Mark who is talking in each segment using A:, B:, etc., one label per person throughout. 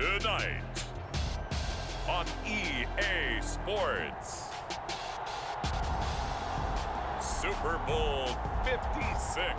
A: Tonight on EA Sports, Super Bowl 56.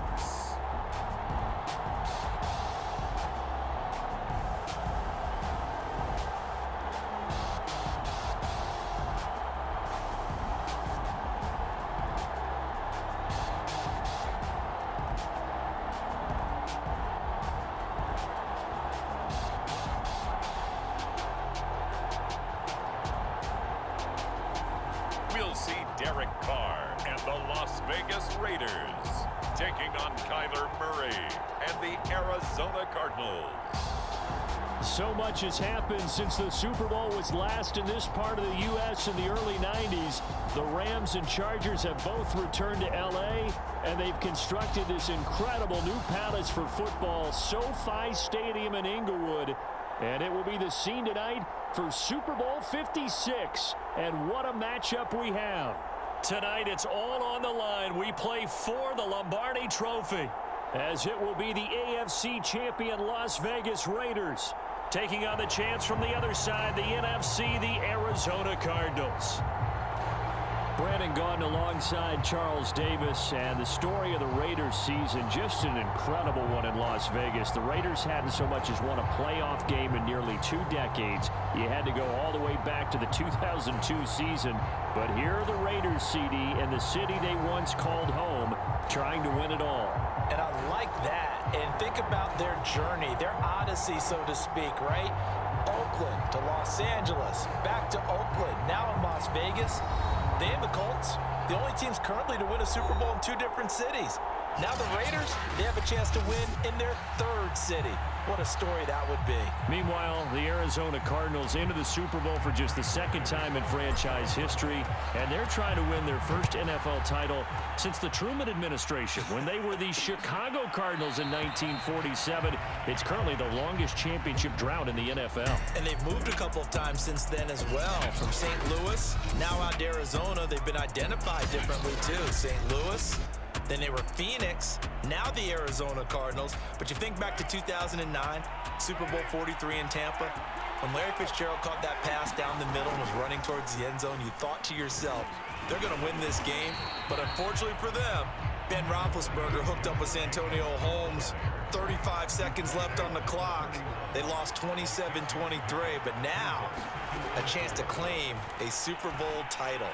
A: We'll see Derek Carr and the Las Vegas Raiders taking on Kyler Murray and the Arizona Cardinals.
B: So much has happened since the Super Bowl was last in this part of the U.S. in the early 90s. The Rams and Chargers have both returned to L.A., and they've constructed this incredible new palace for football, SoFi Stadium in Inglewood. And it will be the scene tonight for Super Bowl 56. And what a matchup we have. Tonight, it's all on the line. We play for the Lombardi Trophy, as it will be the AFC champion Las Vegas Raiders taking on the chance from the other side, the NFC, the Arizona Cardinals. Brandon Gaudin alongside Charles Davis, and the story of the Raiders season, just an incredible one in Las Vegas. The Raiders hadn't so much as won a playoff game in nearly 2 decades. You had to go all the way back to the 2002 season. But here are the Raiders, CD, in the city they once called home, trying to win it all.
C: And I like that. And think about their journey, their odyssey, so to speak, right? Oakland to Los Angeles, back to Oakland, now in Las Vegas. They and the Colts, the only teams currently to win a Super Bowl in 2 different cities. Now the Raiders, they have a chance to win in their 3rd city. What a story that would be.
B: Meanwhile, the Arizona Cardinals into the Super Bowl for just the 2nd time in franchise history, and they're trying to win their first NFL title since the Truman administration, when they were the Chicago Cardinals in 1947. It's currently the longest championship drought in the NFL.
C: And they've moved a couple of times since then as well. From St. Louis, now out to Arizona, they've been identified differently too. St. Louis, then they were Phoenix, now the Arizona Cardinals. But you think back to 2009, Super Bowl 43 in Tampa, when Larry Fitzgerald caught that pass down the middle and was running towards the end zone, you thought to yourself, they're going to win this game. But unfortunately for them, Ben Roethlisberger hooked up with Santonio Holmes. 35 seconds left on the clock. They lost 27-23, but now a chance to claim a Super Bowl title.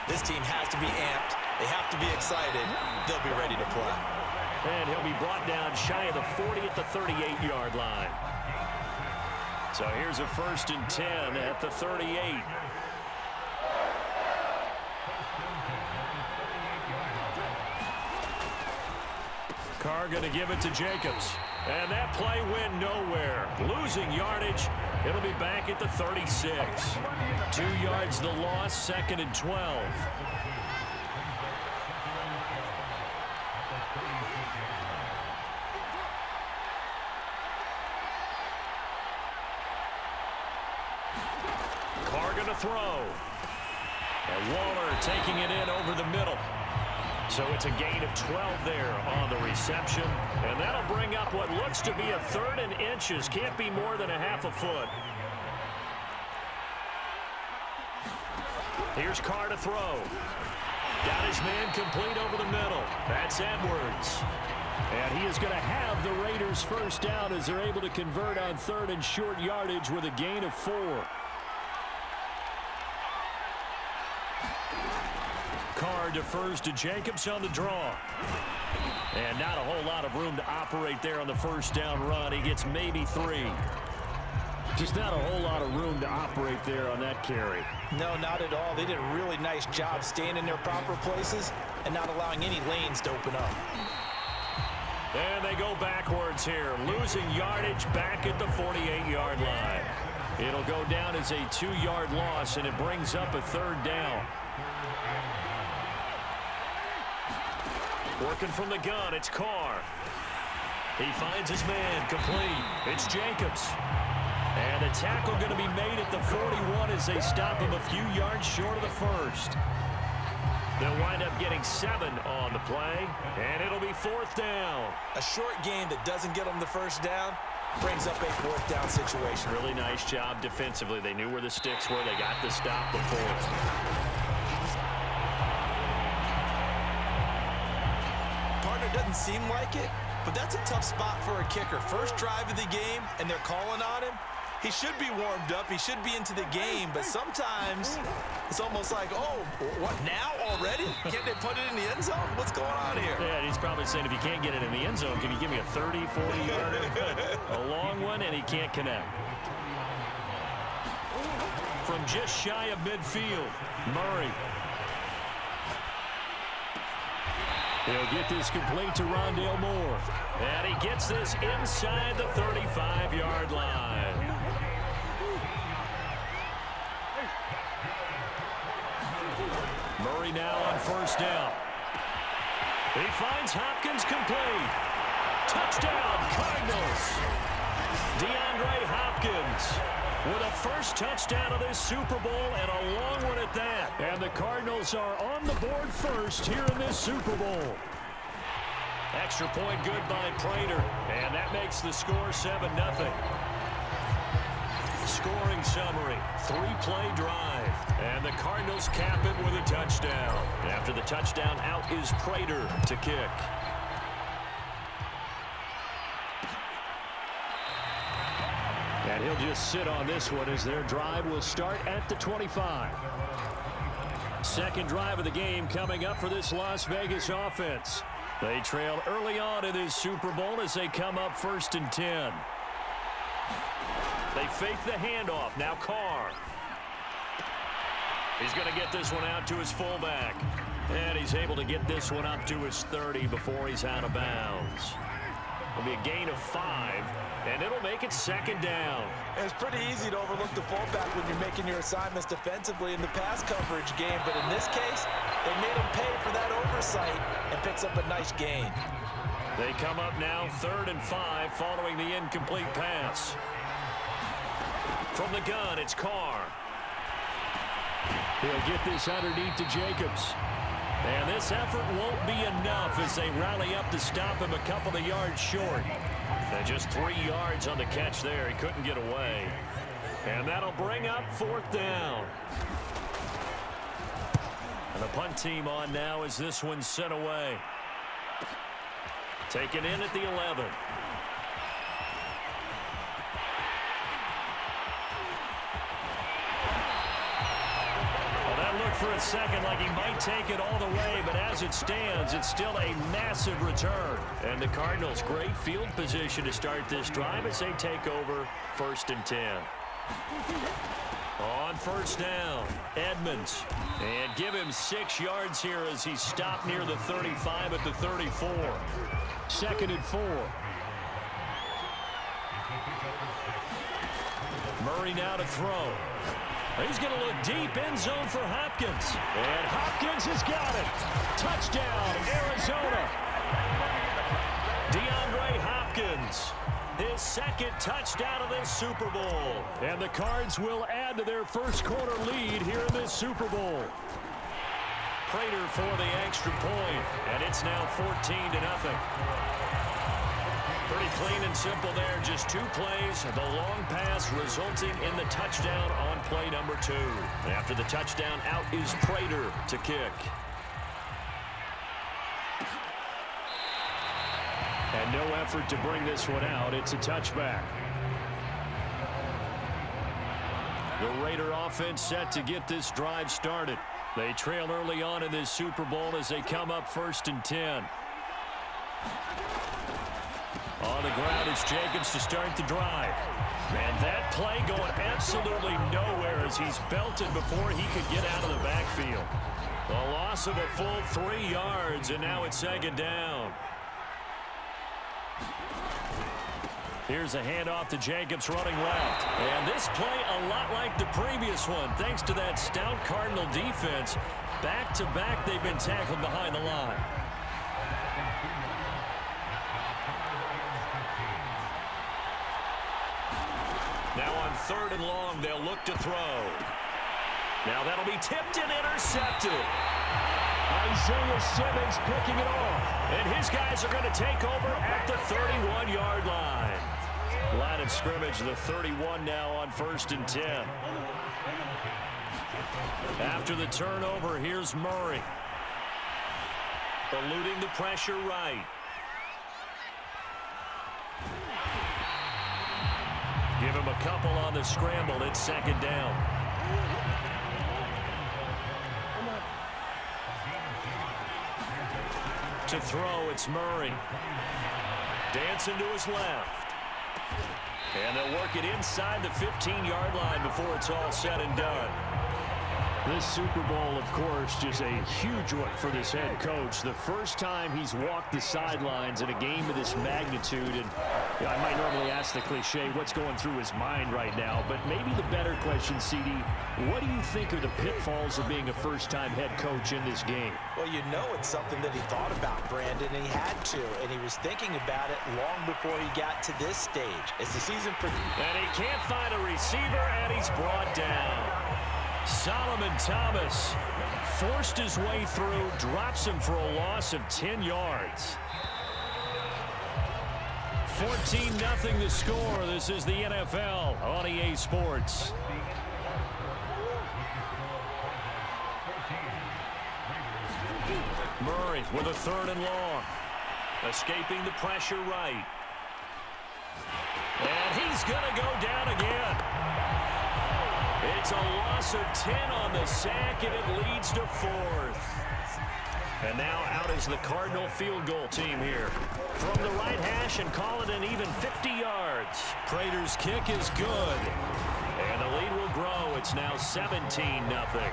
C: This team has to be amped. They have to be excited. They'll be ready to play.
B: And he'll be brought down shy of the 40 at the 38-yard line. So here's a 1st and 10 at the 38. Carr going to give it to Jacobs. And that play went nowhere. Losing yardage. It'll be back at the 36. 2 yards the loss, 2nd and 12. Carr going to throw. And Waller taking it in over the middle. So it's a gain of 12 there on the reception. And that'll bring up what looks to be a 3rd and inches. Can't be more than a half a foot. Here's Carr to throw. Got his man complete over the middle. That's Edwards. And he is going to have the Raiders' first down as they're able to convert on 3rd and short yardage with a gain of 4. Carr defers to Jacobs on the draw. And not a whole lot of room to operate there on the 1st down run. He gets maybe 3. Just not a whole lot of room to operate there on that carry.
C: No, not at all. They did a really nice job staying in their proper places and not allowing any lanes to open up.
B: And they go backwards here, losing yardage back at the 48-yard line. It'll go down as a 2-yard loss, and it brings up a 3rd down. Working from the gun, it's Carr. He finds his man, complete. It's Jacobs. And a tackle going to be made at the 41 as they stop him a few yards short of the 1st. They'll wind up getting 7 on the play, and it'll be 4th down.
C: A short game that doesn't get them the 1st down, brings up a 4th down situation.
B: Really nice job defensively. They knew where the sticks were. They got the stop before.
C: Partner doesn't seem like it, but that's a tough spot for a kicker. First drive of the game, and they're calling on him. He should be warmed up. He should be into the game, but sometimes it's almost like, oh, what, now already? Can't they put it in the end zone? What's going on here?
B: Yeah, and he's probably saying, if you can't get it in the end zone, can you give me a 30, 40-yarder? A long one, and he can't connect. From just shy of midfield, Murray. He'll get this complete to Rondale Moore. And he gets this inside the 35-yard line. Murray now on first down. He finds Hopkins complete. Touchdown, Cardinals. DeAndre Hopkins with a first touchdown of this Super Bowl, and a long one at that. And the Cardinals are on the board first here in this Super Bowl. Extra point good by Prater, and that makes the score 7-0. Scoring summary, 3-play drive, and the Cardinals cap it with a touchdown. After the touchdown, out is Prater to kick. And he'll just sit on this one as their drive will start at the 25. Second drive of the game coming up for this Las Vegas offense. They trail early on in this Super Bowl as they come up 1st and 10. They fake the handoff. Now Carr. He's going to get this one out to his fullback. And he's able to get this one up to his 30 before he's out of bounds. It'll be a gain of 5, and it'll make it 2nd down.
C: It's pretty easy to overlook the fullback when you're making your assignments defensively in the pass coverage game, but in this case, they made him pay for that oversight and picks up a nice gain.
B: They come up now 3rd and 5 following the incomplete pass. From the gun, it's Carr. He'll get this underneath to Jacobs. And this effort won't be enough as they rally up to stop him a couple of yards short. And just 3 yards on the catch there. He couldn't get away. And that'll bring up 4th down. And the punt team on now as this one's sent away. Taken in at the 11. For a second like he might take it all the way, but as it stands, it's still a massive return. And the Cardinals, great field position to start this drive as they take over 1st and 10. On first down, Edmonds. And give him 6 yards here as he stopped near the 35 at the 34. 2nd and 4. Murray now to throw. He's going to look deep, end zone for Hopkins. And Hopkins has got it. Touchdown, Arizona. DeAndre Hopkins, his 2nd touchdown of this Super Bowl. And the Cards will add to their first quarter lead here in this Super Bowl. Prater for the extra point, and it's now 14-0. Pretty clean and simple there. Just 2 plays. The long pass resulting in the touchdown on play number 2. After the touchdown, out is Prater to kick. And no effort to bring this one out. It's a touchback. The Raider offense set to get this drive started. They trail early on in this Super Bowl as they come up 1st and 10. On the ground, it's Jacobs to start the drive. And that play going absolutely nowhere as he's belted before he could get out of the backfield. A loss of a full 3 yards, and now it's 2nd down. Here's a handoff to Jacobs running left. And this play a lot like the previous one, thanks to that stout Cardinal defense. Back-to-back, they've been tackled behind the line. Now on 3rd and long, they'll look to throw. Now that'll be tipped and intercepted. Isaiah Simmons picking it off. And his guys are going to take over at the 31-yard line. Line of scrimmage, the 31 now on 1st and 10. After the turnover, here's Murray. Eluding the pressure right. Give him a couple on the scramble. It's 2nd down. To throw, it's Murray. Dancing to his left. And they'll work it inside the 15-yard line before it's all said and done. This Super Bowl, of course, just a huge one for this head coach. The first time he's walked the sidelines in a game of this magnitude. And I might normally ask the cliche, what's going through his mind right now? But maybe the better question, CD, what do you think are the pitfalls of being a first-time head coach in this game?
C: Well, you know it's something that he thought about, Brandon, and he had to. And he was thinking about it long before he got to this stage. As the season progressed.
B: And he can't find a receiver, and he's brought down. Solomon Thomas forced his way through, drops him for a loss of 10 yards. 14-0 the score. This is the NFL on EA Sports. Murray with a 3rd and long. Escaping the pressure right. And he's going to go down again. It's a loss of 10 on the sack, and it leads to 4th. And now out is the Cardinal field goal team here. From the right hash and call it an even 50 yards. Prater's kick is good. And the lead will grow. It's now 17-0.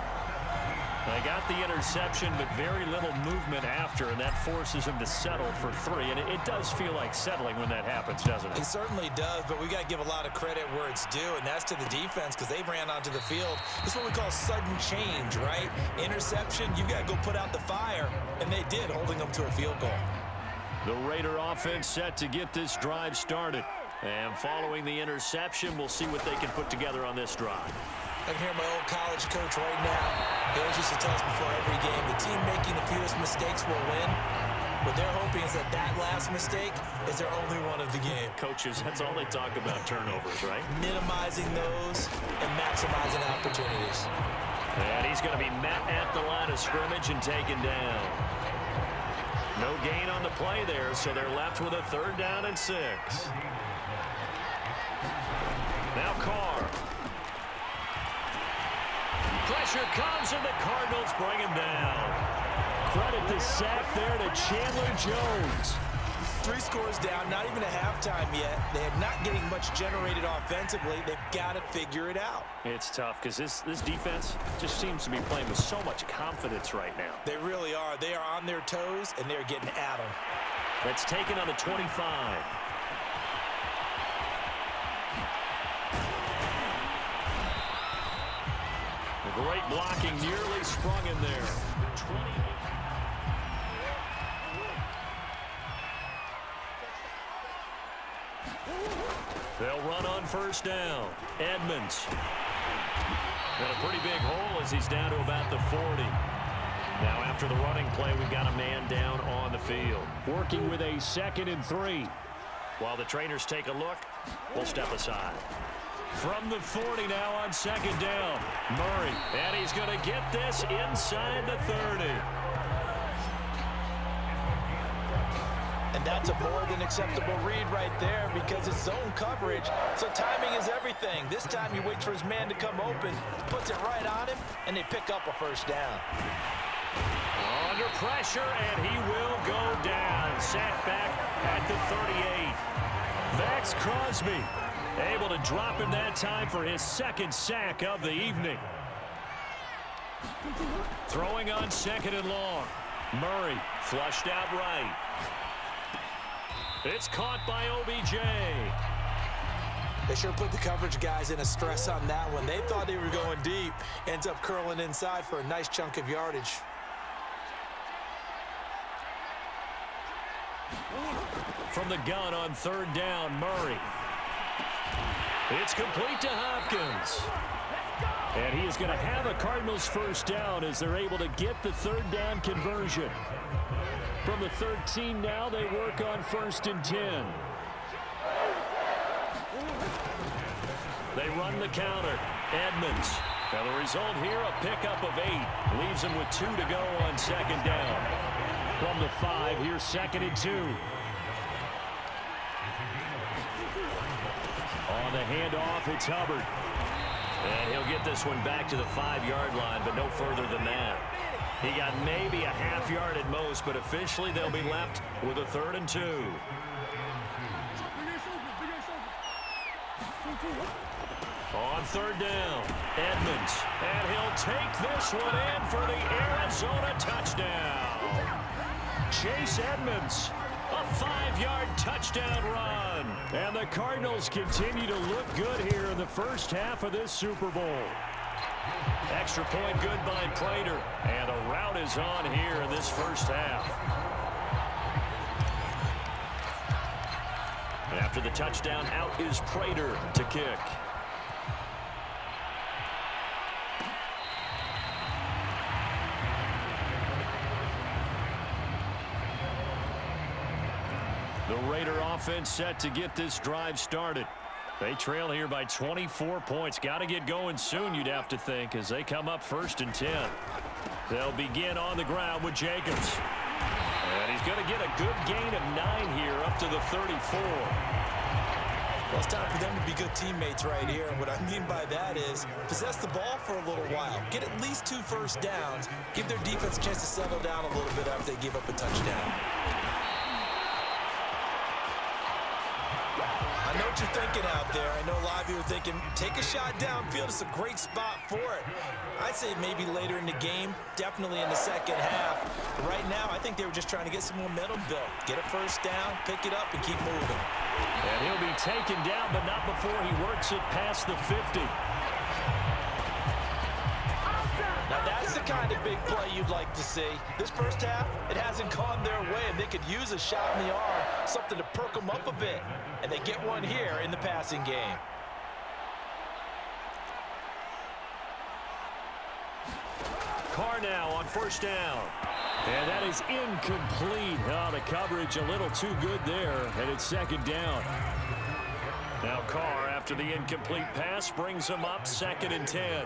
B: They got the interception, but very little movement after, and that forces him to settle for 3. And it does feel like settling when that happens, doesn't it?
C: It certainly does, but we got to give a lot of credit where it's due, and that's to the defense because they ran onto the field. This is what we call sudden change, right? Interception, you got to go put out the fire, and they did, holding them to a field goal.
B: The Raider offense set to get this drive started. And following the interception, we'll see what they can put together on this drive.
C: I can hear my old college coach right now. He always used to tell us before every game, the team making the fewest mistakes will win. What they're hoping is that that last mistake is their only one of the game.
B: Coaches, that's all they talk about, turnovers, right?
C: Minimizing those and maximizing opportunities.
B: And he's going to be met at the line of scrimmage and taken down. No gain on the play there, so they're left with a 3rd down and 6. Now Carr. Pressure comes, and the Cardinals bring him down. Credit the sack there to Chandler Jones.
C: 3 scores down, not even a halftime yet. They are not getting much generated offensively. They've got to figure it out.
B: It's tough because this defense just seems to be playing with so much confidence right now.
C: They really are. They are on their toes, and they're getting at them.
B: That's taken on the 25. Great blocking, nearly sprung in there. They'll run on 1st down. Edmonds. Got a pretty big hole as he's down to about the 40. Now after the running play, we've got a man down on the field. Working with a 2nd and 3. While the trainers take a look, we'll step aside. From the 40 now on 2nd down. Murray, and he's going to get this inside the 30.
C: And that's a more than acceptable read right there because it's zone coverage. So timing is everything. This time he waits for his man to come open, puts it right on him, and they pick up a 1st down.
B: Under pressure, and he will go down. Sacked back at the 38. Max Crosby able to drop him that time for his 2nd sack of the evening. Throwing on 2nd and long. Murray flushed out right. It's caught by OBJ.
C: They sure put the coverage guys in a stress on that one. They thought they were going deep. Ends up curling inside for a nice chunk of yardage.
B: From the gun on 3rd down, Murray. It's complete to Hopkins. And he is going to have a Cardinals 1st down as they're able to get the 3rd down conversion. From the 13 now, they work on 1st and 10. They run the counter. Edmonds. Now the result here, a pickup of 8. Leaves him with 2 to go on second down. From the 5, here's 2nd and 2. On the handoff, it's Hubbard. And he'll get this one back to the 5-yard line, but no further than that. He got maybe a half yard at most, but officially they'll be left with a 3rd and 2. On 3rd down, Edmonds. And he'll take this one in for the Arizona touchdown. Chase Edmonds. A 5-yard touchdown run. And the Cardinals continue to look good here in the first half of this Super Bowl. Extra point good by Prater. And a rout is on here in this first half. After the touchdown, out is Prater to kick. The Raider offense set to get this drive started. They trail here by 24 points. Got to get going soon, you'd have to think, as they come up 1st and 10. They'll begin on the ground with Jacobs. And he's going to get a good gain of 9 here up to the 34.
C: Well, it's time for them to be good teammates right here. And what I mean by that is possess the ball for a little while. Get at least 2 first downs. Give their defense a chance to settle down a little bit after they give up a touchdown. I know what you're thinking out there. I know a lot of you are thinking, take a shot downfield. It's a great spot for it. I'd say maybe later in the game, definitely in the second half. Right now, I think they were just trying to get some momentum built. Get a first down, pick it up, and keep moving.
B: And he'll be taken down, but not before he works it past the 50.
C: Now that's the kind of big play you'd like to see. This first half, it hasn't gone their way, and they could use a shot in the arm, something to perk them up a bit. And they get one here in the passing game.
B: Carr now on 1st down. And that is incomplete. Oh, the coverage a little too good there, and it's 2nd down. Now Carr, after the incomplete pass, brings him up 2nd and 10.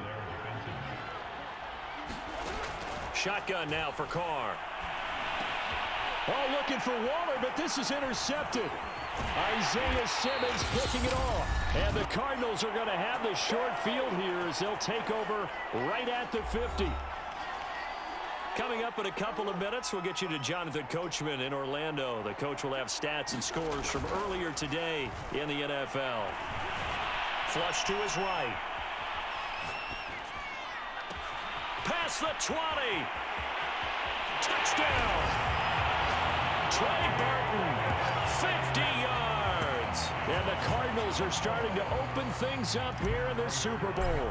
B: Shotgun now for Carr. Oh, looking for Waller, but this is intercepted. Isaiah Simmons picking it off. And the Cardinals are going to have the short field here as they'll take over right at the 50. Coming up in a couple of minutes, we'll get you to Jonathan Coachman in Orlando. The coach will have stats and scores from earlier today in the NFL. Flush to his right. Past the 20. Touchdown. Trey Burton, 50 yards. And the Cardinals are starting to open things up here in the Super Bowl.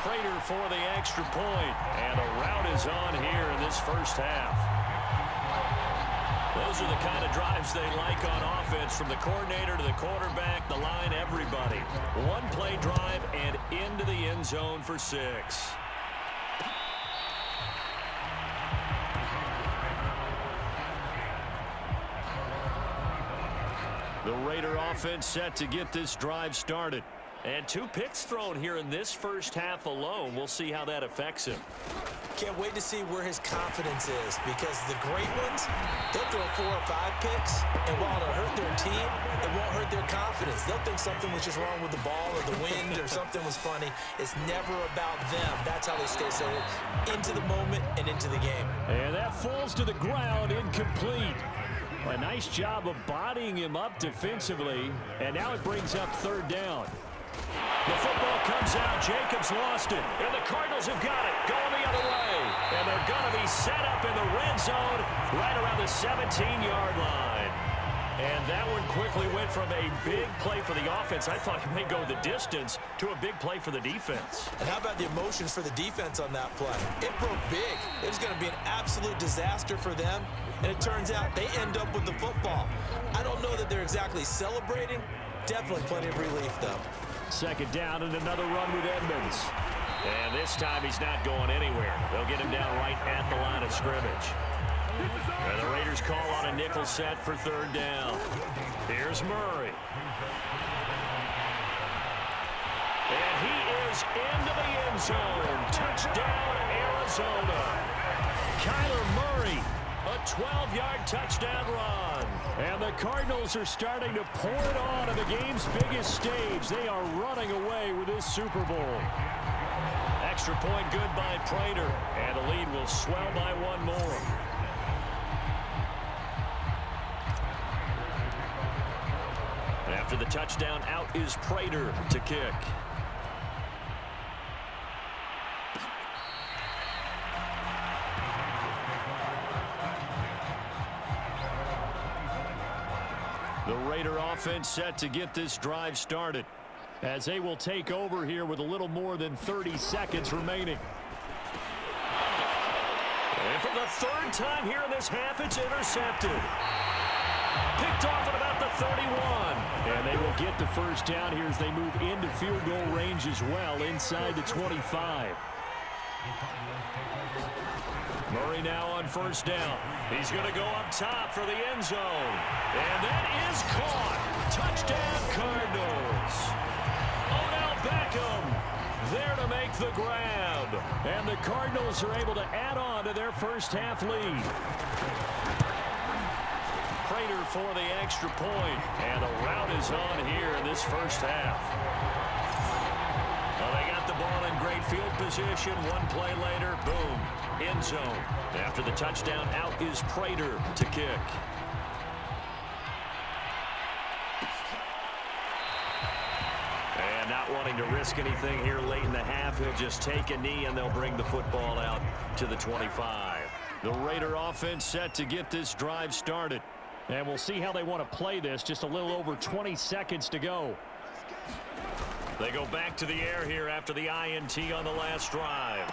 B: Prater for the extra point. And a rout is on here in this first half. Those are the kind of drives they like on offense, from the coordinator to the quarterback, the line, everybody. One play drive and into the end zone for 6. The Raider offense set to get this drive started. And 2 picks thrown here in this first half alone. We'll see how that affects him.
C: Can't wait to see where his confidence is, because the great ones, they'll throw 4 or 5 picks, and while it'll hurt their team, it won't hurt their confidence. They'll think something was just wrong with the ball or the wind or something was funny. It's never about them. That's how they stay so into the moment and into the game.
B: And that falls to the ground, incomplete. A nice job of bodying him up defensively, and now it brings up 3rd down. The football comes out. Jacobs lost it. And the Cardinals have got it. Going the other way. And they're going to be set up in the red zone right around the 17-yard line. And that one quickly went from a big play for the offense, I thought it may go the distance, to a big play for the defense.
C: And how about the emotions for the defense on that play? It broke big. It was going to be an absolute disaster for them. And it turns out they end up with the football. I don't know that they're exactly celebrating. Definitely plenty of relief, though.
B: 2nd down and another run with Edmonds. And this time he's not going anywhere. They'll get him down right at the line of scrimmage. And the Raiders call on a nickel set for third down. Here's Murray. And he is into the end zone. Touchdown, Arizona. Kyler Murray, a 12-yard touchdown run. And the Cardinals are starting to pour it on the game's biggest stage. They are running away with this Super Bowl. Extra point good by Prater. And the lead will swell by one more. After the touchdown, out is Prater to kick. The Raider offense set to get this drive started, as they will take over here with a little more than 30 seconds remaining. And for the third time here in this half, it's intercepted. Picked off at about the 31. And they will get the first down here as they move into field goal range as well, inside the 25. Murray now on first down. He's going to go up top for the end zone. And that is caught. Touchdown, Cardinals. Odell Beckham there to make the grab. And the Cardinals are able to add on to their first half lead. Prater for the extra point. And a rout is on here in this first half. Well, they got the ball in great field position. One play later, boom, end zone. After the touchdown, out is Prater to kick. And not wanting to risk anything here late in the half, he'll just take a knee and they'll bring the football out to the 25. The Raider offense set to get this drive started. And we'll see how they want to play this. Just a little over 20 seconds to go. They go back to the air here after the INT on the last drive.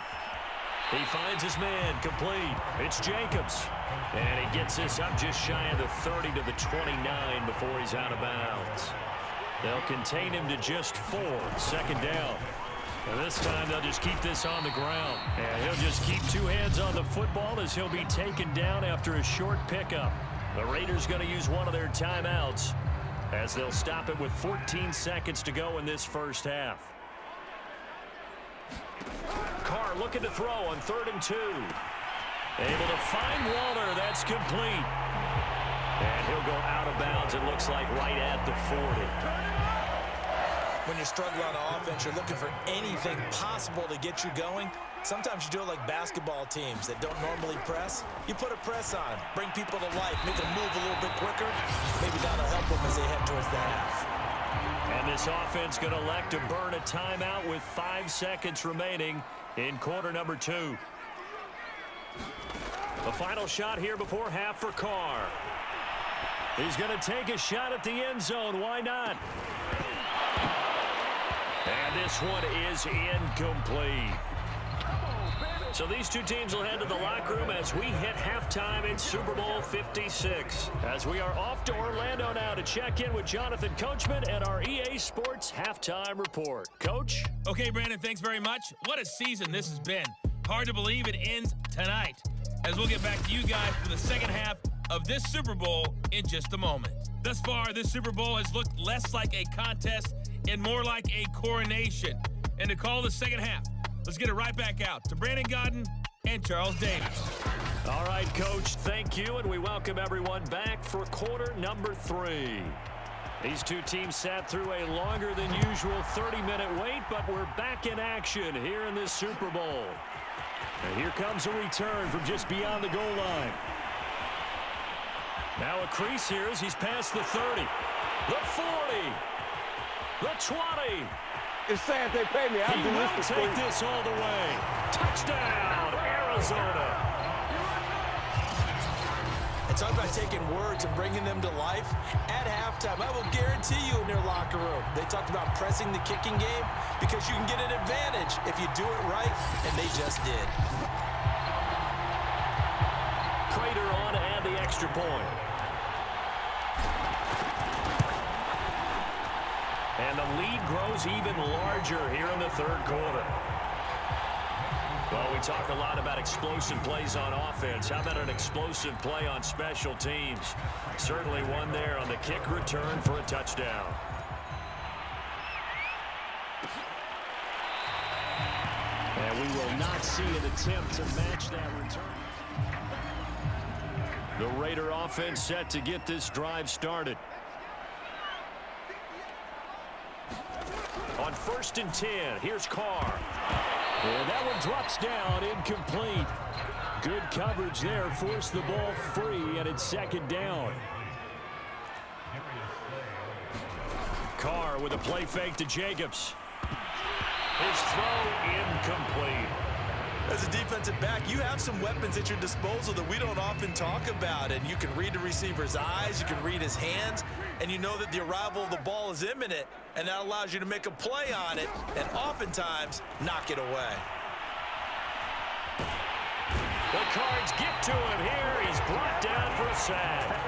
B: He finds his man complete. It's Jacobs. And he gets this up just shy of the 30 to the 29 before he's out of bounds. They'll contain him to just 4. Second down. And this time they'll just keep this on the ground. And he'll just keep two hands on the football as he'll be taken down after a short pickup. The Raiders going to use one of their timeouts as they'll stop it with 14 seconds to go in this first half. Carr looking to throw on 3rd and 2. Able to find Waller. That's complete. And he'll go out of bounds, it looks like, right at the 40.
C: When you're struggling on offense, you're looking for anything possible to get you going. Sometimes you do it like basketball teams that don't normally press. You put a press on, bring people to life, make them move a little bit quicker. Maybe that'll help them as they head towards the half.
B: And this offense going to elect to burn a timeout with 5 seconds remaining in quarter number 2. The final shot here before half for Carr. He's going to take a shot at the end zone. Why not? And this one is incomplete. So these two teams will head to the locker room as we hit halftime in Super Bowl 56. As we are off to Orlando now to check in with Jonathan Coachman and our EA Sports Halftime Report. Coach?
D: Okay, Brandon, thanks very much. What a season this has been. Hard to believe it ends tonight, as we'll get back to you guys for the second half of this Super Bowl in just a moment. Thus far, this Super Bowl has looked less like a contest and more like a coronation. And to call the second half, let's get it right back out to Brandon Godden and Charles Davis.
B: All right, Coach, thank you, and we welcome everyone back for quarter number 3. These two teams sat through a longer than usual 30-minute wait, but we're back in action here in this Super Bowl. And here comes a return from just beyond the goal line. Now a crease here as he's past the 30, the 40, the 20.
E: It's sad they pay me.
B: He will take this all the way. Touchdown, Arizona.
C: It's all about taking words and bringing them to life. At halftime, I will guarantee you in their locker room, they talked about pressing the kicking game because you can get an advantage if you do it right, and they just did.
B: Prater on to add the extra point. And the lead grows even larger here in the third quarter. Well, we talk a lot about explosive plays on offense. How about an explosive play on special teams? Certainly one there on the kick return for a touchdown. And we will not see an attempt to match that return. The Raider offense set to get this drive started. On 1st and 10, here's Carr. And that one drops down, incomplete. Good coverage there, forced the ball free, and it's 2nd down. Carr with a play fake to Jacobs. His throw incomplete.
C: As a defensive back, you have some weapons at your disposal that we don't often talk about. And you can read the receiver's eyes, you can read his hands, and you know that the arrival of the ball is imminent, and that allows you to make a play on it and oftentimes knock it away.
B: The Cards get to him here. He's brought down for a sack.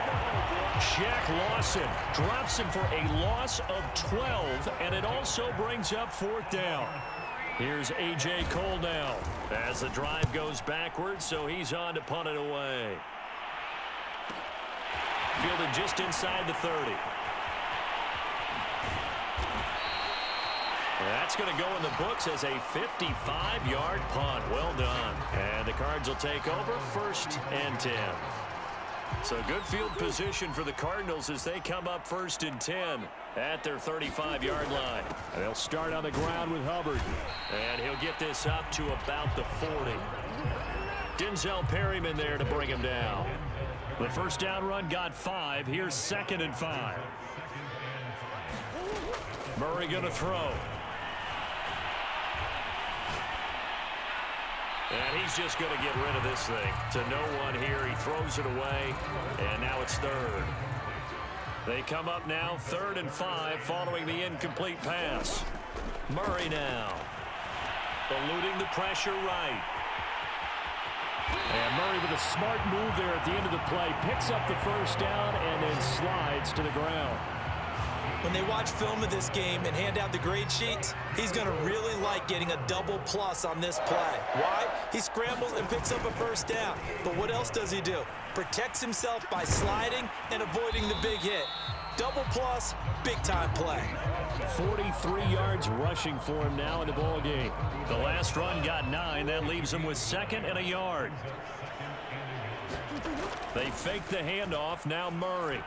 B: Shaq Lawson drops him for a loss of 12, and it also brings up 4th down. Here's A.J. Cole now as the drive goes backwards, so he's on to punt it away. Fielded just inside the 30. That's going to go in the books as a 55-yard punt. Well done. And the Cards will take over 1st and 10. So good field position for the Cardinals as they come up 1st and 10 at their 35-yard line. And they'll start on the ground with Hubbard. And he'll get this up to about the 40. Denzel Perryman there to bring him down. The 1st down run got 5. Here's 2nd and 5. Murray going to throw. And he's just going to get rid of this thing to no one here. He throws it away, and now it's 3rd. They come up now 3rd and 5 following the incomplete pass. Murray now eluding the pressure right. And Murray with a smart move there at the end of the play. Picks up the 1st down and then slides to the ground.
C: When they watch film of this game and hand out the grade sheets, he's going to really like getting a double plus on this play. Why? He scrambles and picks up a 1st down. But what else does he do? Protects himself by sliding and avoiding the big hit. Double plus, big-time play.
B: 43 yards rushing for him now in the ball game. The last run got 9. That leaves him with 2nd and a yard. They fake the handoff. Now Murray.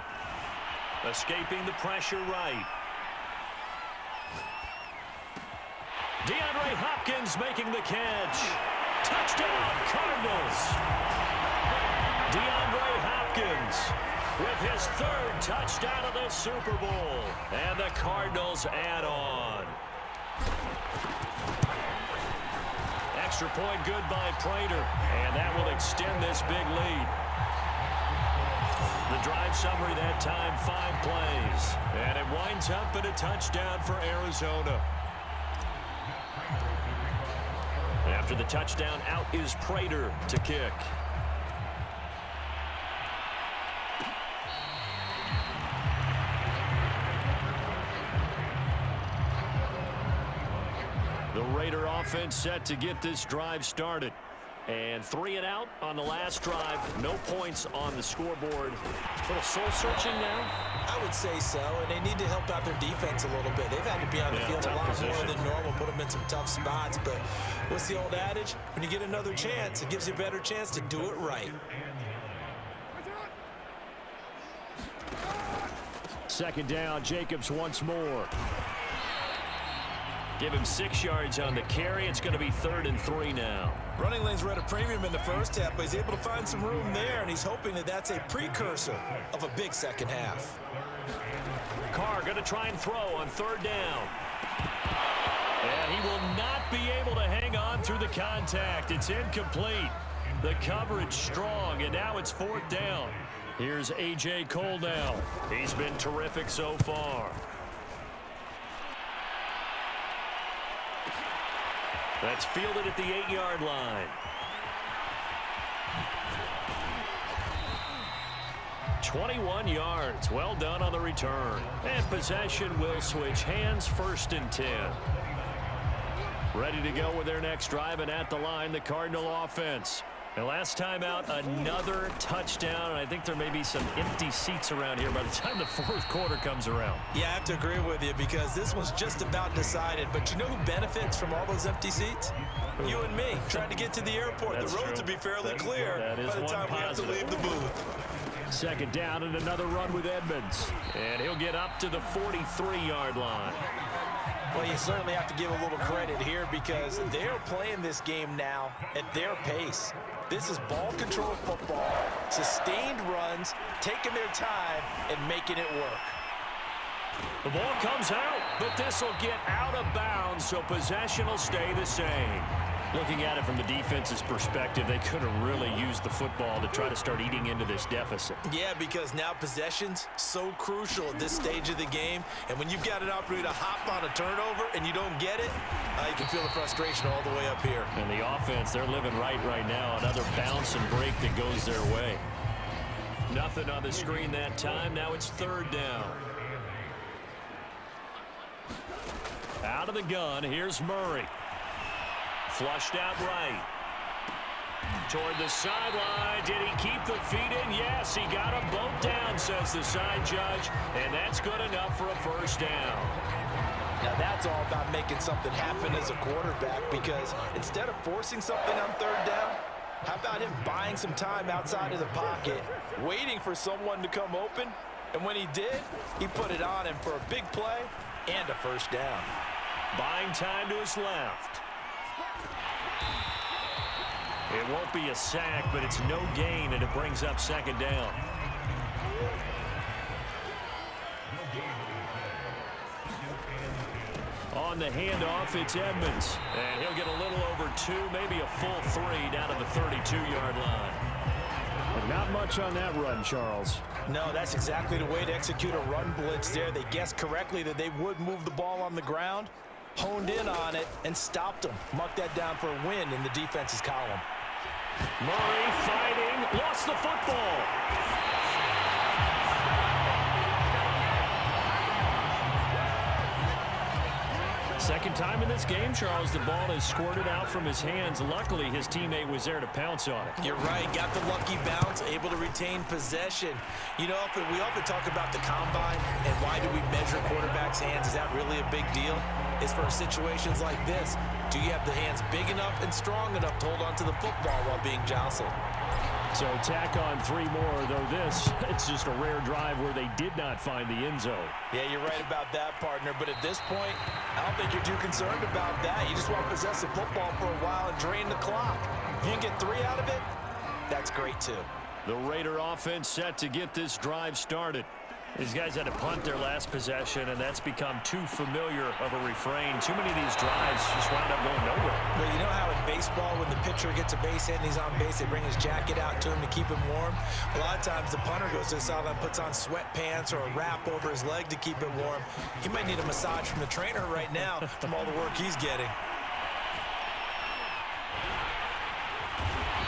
B: Escaping the pressure right. DeAndre Hopkins making the catch. Touchdown, Cardinals. DeAndre Hopkins with his 3rd touchdown of the Super Bowl. And the Cardinals add on. Extra point good by Prater. And that will extend this big lead. The drive summary that time, 5 plays. And it winds up in a touchdown for Arizona. After the touchdown, out is Prater to kick. The Raider offense set to get this drive started. And 3 and out on the last drive. No points on the scoreboard. A little soul-searching now?
C: I would say so, and they need to help out their defense a little bit. They've had to be on the field a lot more than normal, put them in some tough spots. But what's the old adage? When you get another chance, it gives you a better chance to do it right.
B: 2nd down, Jacobs once more. Give him 6 yards on the carry. It's going to be 3rd and 3 now.
C: Running lanes were at a premium in the 1st half, but he's able to find some room there, and he's hoping that that's a precursor of a big 2nd half.
B: Carr going to try and throw on 3rd down. And he will not be able to hang on through the contact. It's incomplete. The coverage strong, and now it's 4th down. Here's A.J. Cole now. He's been terrific so far. That's fielded at the 8-yard line. 21 yards. Well done on the return. And possession will switch hands, 1st and 10. Ready to go with their next drive, and at the line, the Cardinal offense. And last time out, another touchdown. And I think there may be some empty seats around here by the time the fourth quarter comes around.
C: Yeah, I have to agree with you because this one's just about decided. But you know who benefits from all those empty seats? You and me, trying to get to the airport.
B: That's
C: the roads
B: true.
C: will be fairly clear by the time we have to leave the booth.
B: Second down and another run with Edmonds. And he'll get up to the 43-yard line.
C: Well, you certainly have to give a little credit here because they're playing this game now at their pace. This is ball control football, sustained runs, taking their time, and making it work.
B: The ball comes out, but this will get out of bounds, so possession will stay the same. Looking at it from the defense's perspective, they could have really used the football to try to start eating into this deficit.
C: Yeah, because now possession's so crucial at this stage of the game. And when you've got an opportunity to hop on a turnover and you don't get it, you can feel the frustration all the way up here.
B: And the offense, they're living right now. Another bounce and break that goes their way. Nothing on the screen that time. Now it's third down. Out of the gun, here's Murray. Flushed out right. Toward the sideline. Did he keep the feet in? Yes, he got them both down, says the side judge. And that's good enough for a first down.
C: Now that's all about making something happen as a quarterback because instead of forcing something on third down, how about him buying some time outside of the pocket, waiting for someone to come open? And when he did, he put it on him for a big play and a first down.
B: Buying time to his left. It won't be a sack, but it's no gain, and it brings up second down. On the handoff, it's Edmonds. And he'll get a little over 2, maybe a full 3 down to the 32-yard line. But not much on that run, Charles.
C: No, that's exactly the way to execute a run blitz there. They guessed correctly that they would move the ball on the ground, honed in on it, and stopped them. Mark that down for a win in the defense's column.
B: Murray fighting, lost the football. Second time in this game, Charles, the ball is squirted out from his hands. Luckily, his teammate was there to pounce on it.
C: You're right. Got the lucky bounce, able to retain possession. You know, we often talk about the combine and why do we measure quarterbacks' hands? Is that really a big deal? It's for situations like this. Do you have the hands big enough and strong enough to hold on to the football while being jostled?
B: So tack on 3 more, though this, it's just a rare drive where they did not find the end zone.
C: Yeah, you're right about that, partner. But at this point, I don't think you're too concerned about that. You just want to possess the football for a while and drain the clock. If you can get 3 out of it, that's great, too.
B: The Raider offense set to get this drive started. These guys had to punt their last possession, and that's become too familiar of a refrain. Too many of these drives just wound up going nowhere.
C: Well, you know how in baseball, when the pitcher gets a base hit and he's on base, they bring his jacket out to him to keep him warm? A lot of times the punter goes to the sideline, puts on sweatpants or a wrap over his leg to keep it warm. He might need a massage from the trainer right now from all the work he's getting.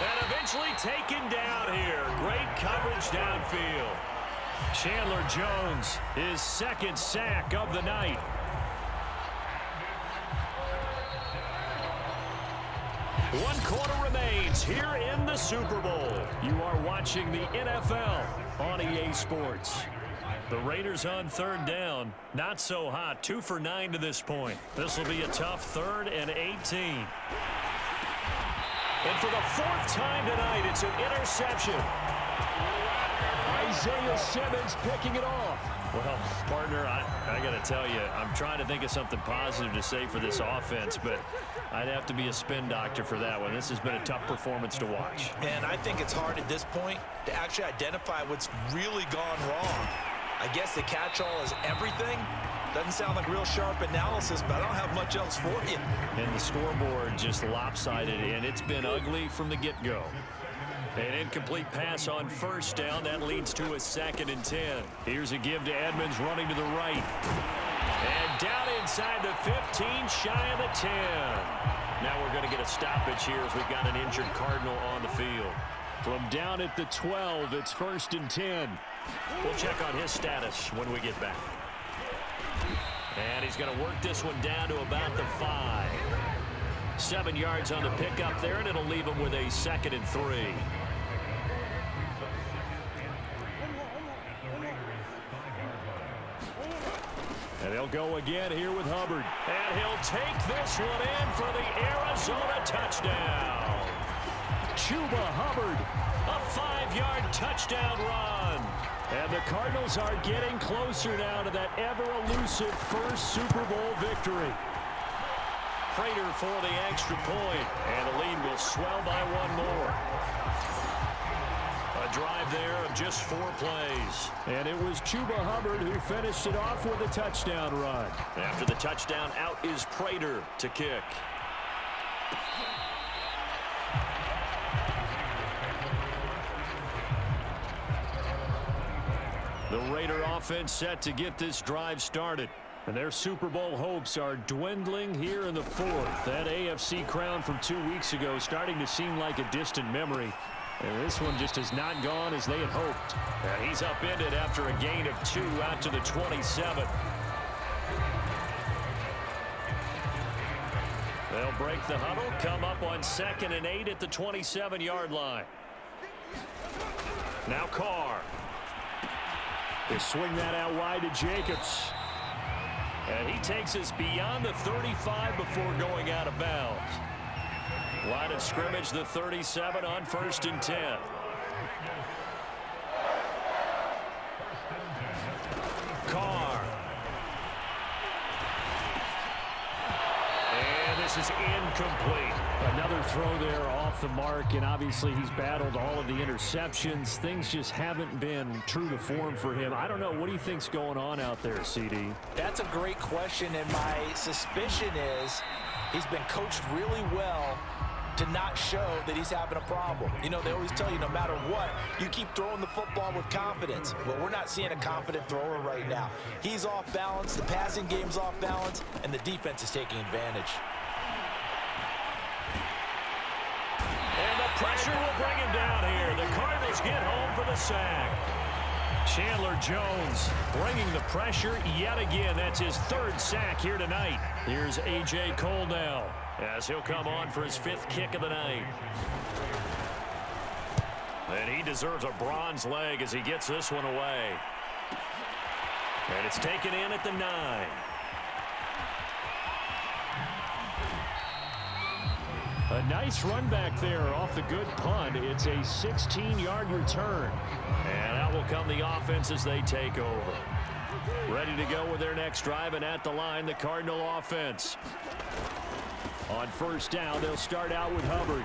B: And eventually taken down here. Great coverage downfield. Chandler Jones, his second sack of the night. One quarter remains here in the Super Bowl. You are watching the NFL on EA Sports. The Raiders on third down. Not so hot. 2 for 9 to this point. This will be a tough 3rd and 18. And for the 4th time tonight, it's an interception. Isaiah Simmons picking it off. Well, partner, I got to tell you, I'm trying to think of something positive to say for this offense, but I'd have to be a spin doctor for that one. This has been a tough performance to watch.
C: And I think it's hard at this point to actually identify what's really gone wrong. I guess the catch-all is everything. Doesn't sound like real sharp analysis, but I don't have much else for you.
B: And the scoreboard just lopsided, and it's been ugly from the get-go. An incomplete pass on first down. That leads to a 2nd and 10. Here's a give to Edmonds running to the right. And down inside the 15, shy of the 10. Now we're going to get a stoppage here as we've got an injured Cardinal on the field. From down at the 12, it's 1st and 10. We'll check on his status when we get back. And he's going to work this one down to about the 5. 7 yards on the pickup there, and it'll leave him with a 2nd and 3. And they'll go again here with Hubbard. And he'll take this one in for the Arizona touchdown. Chuba Hubbard, a 5-yard touchdown run. And the Cardinals are getting closer now to that ever-elusive first Super Bowl victory. Prater for the extra point, and the lead will swell by 1 more. A drive there of just 4 plays. And it was Chuba Hubbard who finished it off with a touchdown run. After the touchdown, out is Prater to kick. The Raider offense set to get this drive started. And their Super Bowl hopes are dwindling here in the 4th. That AFC crown from 2 weeks ago starting to seem like a distant memory. And this one just has not gone as they had hoped. And he's upended after a gain of 2 out to the 27. They'll break the huddle, come up on 2nd and 8 at the 27-yard line. Now Carr. They swing that out wide to Jacobs. And he takes us beyond the 35 before going out of bounds. Line of scrimmage, the 37 on 1st and 10. Carr. And this is incomplete. Another throw there off the mark, and obviously he's battled all of the interceptions. Things just haven't been true to form for him. I don't know. What do you think's going on out there, CD?
C: That's a great question, and my suspicion is he's been coached really well to not show that he's having a problem. You know, they always tell you no matter what, you keep throwing the football with confidence. Well, we're not seeing a confident thrower right now. He's off balance, the passing game's off balance, and the defense is taking advantage.
B: And the pressure will bring him down here. The Cardinals get home for the sack. Chandler Jones bringing the pressure yet again. That's his 3rd sack here tonight. Here's A.J. Cole now as he'll come on for his 5th kick of the night. And he deserves a bronze leg as he gets this one away. And it's taken in at the 9. A nice run back there off the good punt. It's a 16-yard return. And out will come the offense as they take over. Ready to go with their next drive, and at the line, the Cardinal offense. On 1st down, they'll start out with Hubbard.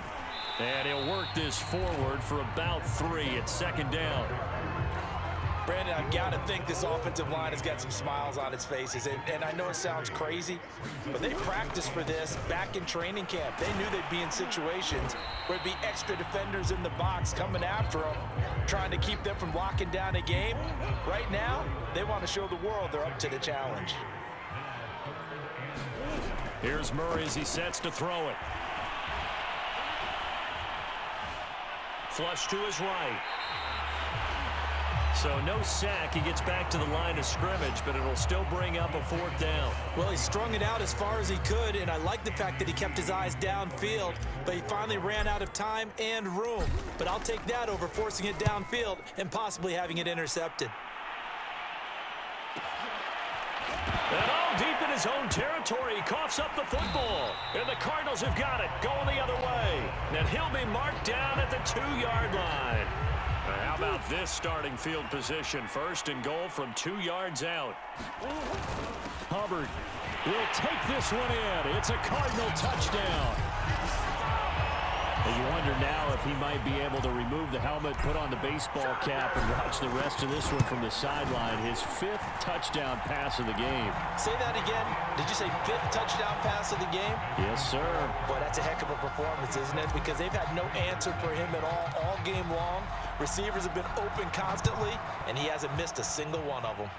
B: And he'll work this forward for about 3 at 2nd down.
C: Brandon, I've got to think this offensive line has got some smiles on its faces. And I know it sounds crazy, but they practiced for this back in training camp. They knew they'd be in situations where it'd be extra defenders in the box coming after them, trying to keep them from locking down a game. Right now, they want to show the world they're up to the challenge.
B: Here's Murray as he sets to throw it. Flush to his right. So no sack. He gets back to the line of scrimmage, but it'll still bring up a 4th down.
C: Well, he strung it out as far as he could, and I like the fact that he kept his eyes downfield, but he finally ran out of time and room. But I'll take that over forcing it downfield and possibly having it intercepted.
B: And all deep in his own territory, he coughs up the football. And the Cardinals have got it, going the other way. And he'll be marked down at the 2-yard line. How about this starting field position? 1st and goal from 2 yards out. Hubbard will take this one in. It's a Cardinal touchdown. And you wonder now if he might be able to remove the helmet, put on the baseball cap, and watch the rest of this one from the sideline. His 5th touchdown pass of the game.
C: Say that again. Did you say 5th touchdown pass of the game?
B: Yes, sir.
C: Boy, that's a heck of a performance, isn't it? Because they've had no answer for him at all game long. Receivers have been open constantly, and he hasn't missed a single one of them.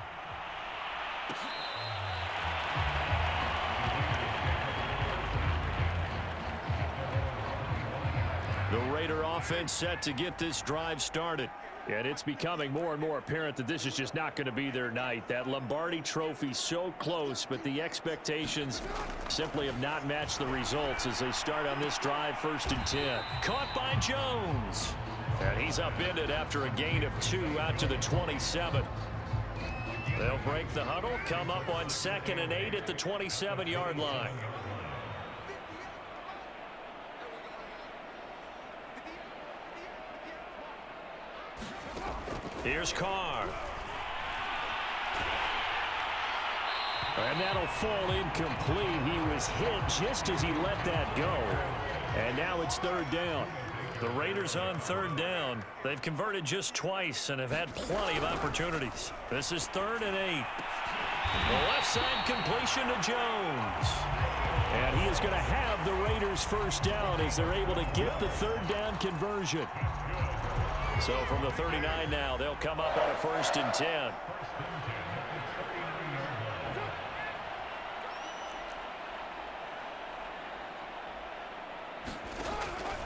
B: The Raider offense set to get this drive started. And it's becoming more and more apparent that this is just not going to be their night. That Lombardi trophy so close, but the expectations simply have not matched the results as they start on this drive, 1st and 10. Caught by Jones. And he's upended after a gain of 2 out to the 27. They'll break the huddle, come up on 2nd and 8 at the 27-yard line. Here's Carr. And that'll fall incomplete. He was hit just as he let that go. And now it's 3rd down. The Raiders on 3rd down. They've converted just twice and have had plenty of opportunities. This is 3rd and 8. The left side completion to Jones. And he is going to have the Raiders 1st down as they're able to get the 3rd down conversion. So from the 39 now, they'll come up on a 1st and 10.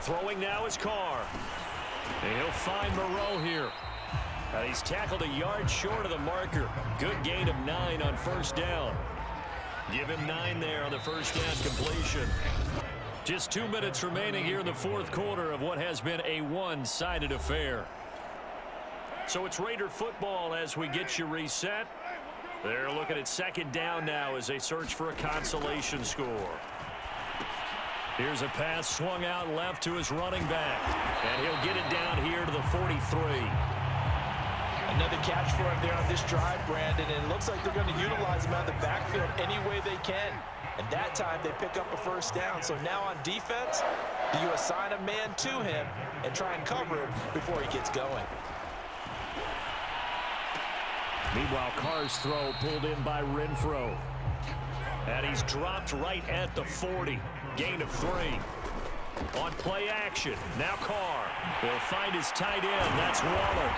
B: Throwing now is Carr. And he'll find Moreau here. And he's tackled a yard short of the marker. Good gain of 9 on 1st down. Give him 9 there on the 1st down completion. Just 2 minutes remaining here in the 4th quarter of what has been a one-sided affair. So it's Raider football as we get you reset. They're looking at 2nd down now as they search for a consolation score. Here's a pass swung out left to his running back. And he'll get it down here to the 43.
C: Another catch for him there on this drive, Brandon, and it looks like they're going to utilize him out of the backfield any way they can. And that time they pick up a 1st down. So now on defense, do you assign a man to him and try and cover him before he gets going?
B: Meanwhile, Carr's throw pulled in by Renfro. And he's dropped right at the 40. Gain of 3. On play action, now Carr. He'll find his tight end. That's Waller.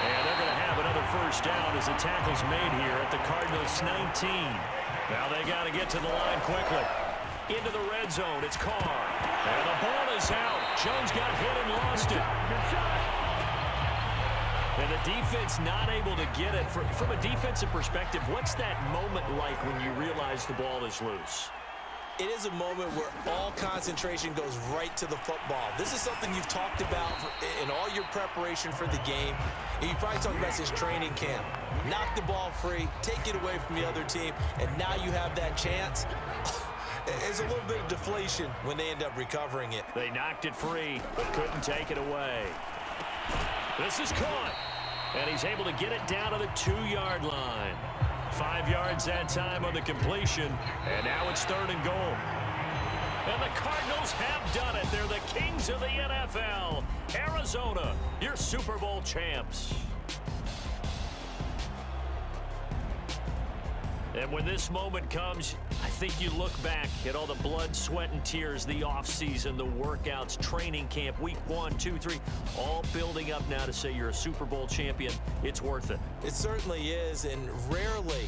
B: And they're going to have another 1st down as the tackle's made here at the Cardinals' 19. Now they got to get to the line quickly. Into the red zone, it's Carr. And the ball is out. Jones got hit and lost it. And the defense not able to get it. From a defensive perspective, what's that moment like when you realize the ball is loose?
C: It is a moment where all concentration goes right to the football. This is something you've talked about in all your preparation for the game. And you probably talked about since training camp. Knock the ball free, take it away from the other team, and now you have that chance. There's a little bit of deflation when they end up recovering it.
B: They knocked it free, but couldn't take it away. This is caught, and he's able to get it down to the 2-yard line. 5 yards that time on the completion, and now it's 3rd and goal. And the Cardinals have done it. They're the kings of the NFL. Arizona, your Super Bowl champs. And when this moment comes, I think you look back at all the blood, sweat, and tears, the offseason, the workouts, training camp, week 1, 2, 3, all building up now to say you're a Super Bowl champion. It's worth it.
C: It certainly is, and rarely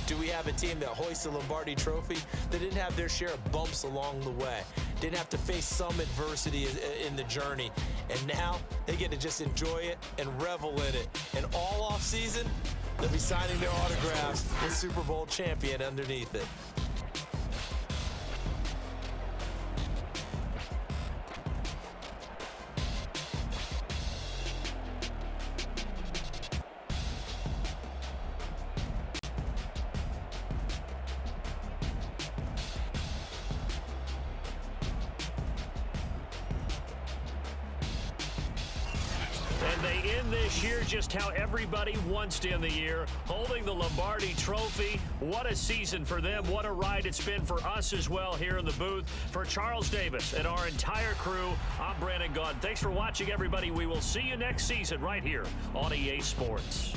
C: do we have a team that hoists the Lombardi trophy that didn't have their share of bumps along the way, didn't have to face some adversity in the journey, and now they get to just enjoy it and revel in it. And all offseason, they'll be signing their autographs with Super Bowl champion underneath it.
B: And they end this year just how everybody wants to end the year, holding the Lombardi trophy. What a season for them. What a ride it's been for us as well here in the booth. For Charles Davis and our entire crew, I'm Brandon Gaudin. Thanks for watching, everybody. We will see you next season right here on EA Sports.